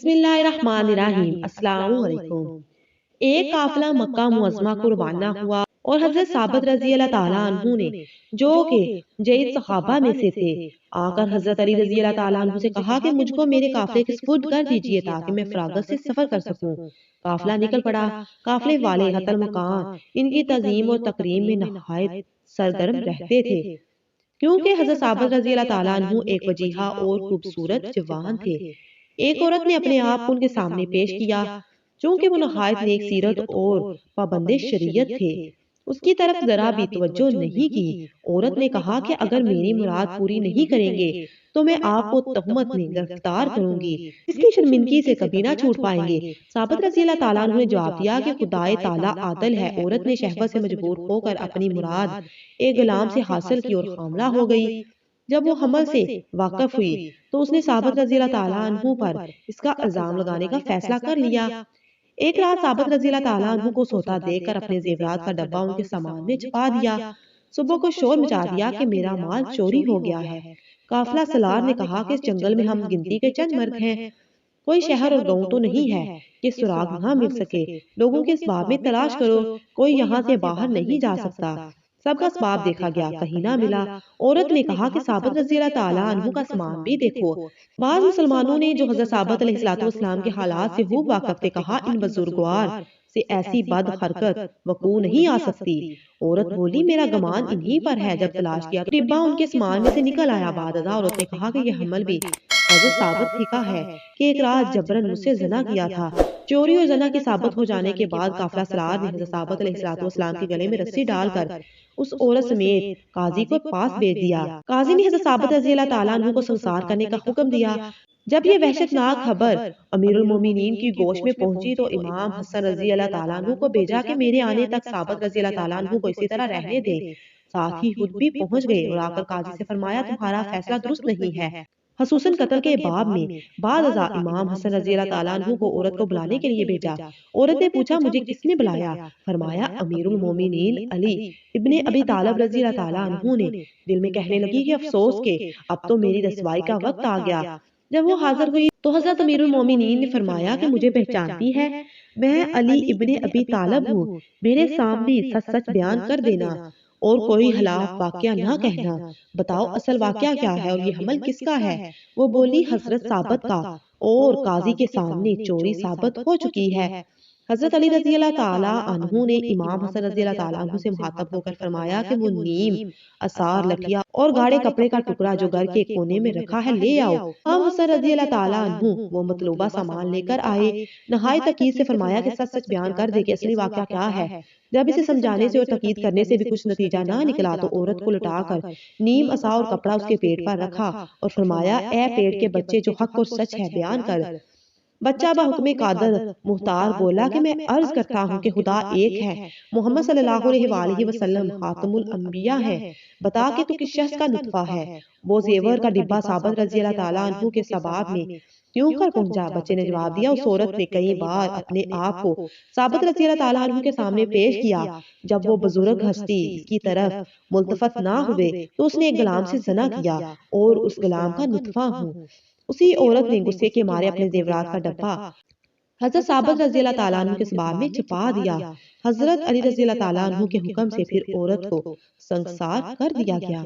بسم اللہ الرحمن الرحیم، السلام علیکم۔ ایک قافلہ مکہ معظمہ کو روانہ ہوا اور حضرت ثابت رضی اللہ تعالیٰ عنہ نے جو کہ جید صحابہ میں سے تھے آ کر حضرت علی رضی اللہ تعالیٰ عنہ سے کہا کہ مجھ کو میرے قافلے کے سپرد کر دیجئے تاکہ میں فراغت سے سفر کر سکوں۔ قافلہ نکل پڑا۔ قافلے والے حتی المکان ان کی تعظیم اور تکریم میں نہایت سرگرم رہتے تھے، کیونکہ حضرت ثابت رضی اللہ تعالیٰ عنہ ایک وجیحہ اور خوبصورت جوان تھے۔ ایک عورت نے اپنے آپ کو ان کے سامنے پیش کیا، چونکہ وہ نہایت نیک سیرت اور پابند شریعت تھے۔ اس کی طرف ذرا بھی توجہ نہیں کی۔ عورت نے کہا کہ اگر میری مراد پوری نہیں کریں گے تو میں آپ کو تہمت میں گرفتار کروں گی، اس کی شرمندگی سے کبھی نہ چھوٹ پائیں گے۔ ثابت رضی اللہ تعالیٰ عنہ نے جواب دیا کہ خدائے تعالیٰ عادل ہے۔ عورت نے شہوت سے مجبور ہو کر اپنی مراد ایک غلام سے حاصل کی اور حاملہ ہو گئی۔ جب وہ حمل سے واقف ہوئی تو اس نے ثابت رضی اللہ تعالیٰ عنہ پر اس کا الزام لگانے کا فیصلہ کر لیا۔ ایک رات ثابت رضی اللہ تعالیٰ عنہ کو سوتا دیکھ کر اپنے زیورات کا ڈبہ ان کے سامان میں چھپا دیا۔ صبح کو شور مچا دیا کہ میرا مال چوری ہو گیا ہے۔ قافلہ سالار نے کہا کہ اس جنگل میں ہم گنتی کے چند مرد ہیں، کوئی شہر اور گاؤں تو نہیں ہے کہ سراغ نہ مل سکے۔ لوگوں کے اسباب میں تلاش کرو، کوئی یہاں سے باہر نہیں جا سکتا۔ سب کا اسباب دیکھا گیا، کہیں نہ ملا۔ عورت نے کہا کہ ثابت رضی اللہ تعالیٰ عنہ کا سامان بھی دیکھو۔ بعض مسلمانوں نے جو حضرت ثابت علیہ السلام کے حالات سے خوب واقف تھے کہا ان بزرگوار سے ایسی بد حرکت وقوع نہیں آ سکتی۔ عورت بولی میرا گمان انہی پر ہے۔ جب تلاش کیا ڈبہ ان کے سامان میں سے نکل آیا۔ بعد ازاں عورت نے کہا کہ یہ حمل بھی حضرت ثابت ہی کا ہے کہ ایک رات جبرن مجھ سے زنا کیا تھا۔ چوری اور زنا کے ثابت ہو جانے کے بعد قافلہ سالار نے حضرت ثابت علیہ السلام کے گلے میں رسی ڈال کر اس عورت سمیت قاضی کو پاس بھیج دیا۔ قاضی نے حضرت ثابت رضی اللہ تعالیٰ عنہ کو سنسار کرنے کا حکم دیا۔ جب یہ وحشتناک خبر امیر المومنین کی گوش میں پہنچی تو امام حسن رضی اللہ تعالیٰ عنہ کو بھیجا کہ میرے آنے تک ثابت رضی اللہ تعالیٰ عنہ کو اسی طرح رہنے دے۔ ساتھ ہی خود بھی پہنچ گئے اور آ کر قاضی سے فرمایا تمہارا فیصلہ درست نہیں ہے، خصوصاً قتل کے باب میں۔ بعد ازاں امام حسن رضی اللہ تعالیٰ عنہ کو عورت کو بلانے کے لیے بھیجا۔ عورت نے پوچھا مجھے کس نے بلایا؟ فرمایا امیر المومنین علی ابن ابی طالب رضی اللہ تعالیٰ عنہ نے۔ دل میں کہنے لگی کہ افسوس کہ اب تو میری رسوائی کا وقت آ گیا۔ جب وہ حاضر ہوئی تو حضرت امیر المومنین نے فرمایا کہ مجھے پہچانتی ہے، میں علی ابن ابی طالب ہوں، میرے سامنے سچ سچ بیان کر دینا اور کوئی خلاف واقعہ نہ کہنا۔ بتاؤ اصل واقعہ کیا ہے اور یہ حمل کس کا ہے؟ وہ بولی حضرت ثابت کا، اور قاضی کے سامنے چوری ثابت ہو چکی ہے۔ حضرت علی رضی اللہ تعالیٰ عنہ نے امام حسن رضی اللہ تعالیٰ عنہ سے مخاطب ہو کر فرمایا کہ وہ نیم اثار لٹھیا اور گاڑے کپڑے کا ٹکڑا جو گھر کے کونے میں رکھا ہے لے آؤ۔ امام حسن رضی اللہ تعالیٰ عنہ وہ مطلوبہ سامان لے کر آئے۔ نہایت تاکید سے فرمایا کہ سچ سچ بیان کر دے کہ اصلی واقعہ کیا ہے۔ جب اسے سمجھانے سے اور تاکید کرنے سے بھی کچھ نتیجہ نہ نکلا تو عورت کو لٹا کر نیم عصا اور کپڑا اس کے پیٹ پر رکھا اور فرمایا اے پیٹ کے بچے جو حق اور سچ ہے بیان کر۔ بچہ بحکم قادر محتار بولا کہ میں عرض کرتا ہوں کہ خدا ایک ہے، محمد صلی اللہ علیہ وآلہ وسلم خاتم الانبیاء ہے، بتا کہ تو کس شخص کا نطفہ ہے؟ وہ زیور کا ڈبہ ثابت رضی اللہ تعالیٰ عنہ کے سباب میں کیوں کر پہنچا؟ بچے نے جواب دیا اس عورت نے کئی بار اپنے آپ کو ثابت رضی اللہ تعالیٰ عنہ کے سامنے پیش کیا۔ جب وہ بزرگ ہستی اس کی طرف ملتفت نہ ہوئے تو اس نے ایک غلام سے زنا کیا اور اس غلام کا نطفہ ہوں۔ اسی عورت نے غصے کے مارے اپنے زیورات کا ڈبہ حضرت ثابت رضی اللہ تعالیٰ عنہ کے سباب میں چھپا دیا۔ حضرت علی رضی اللہ تعالیٰ عنہ کے حکم سے پھر عورت کو سنسار کر دیا گیا۔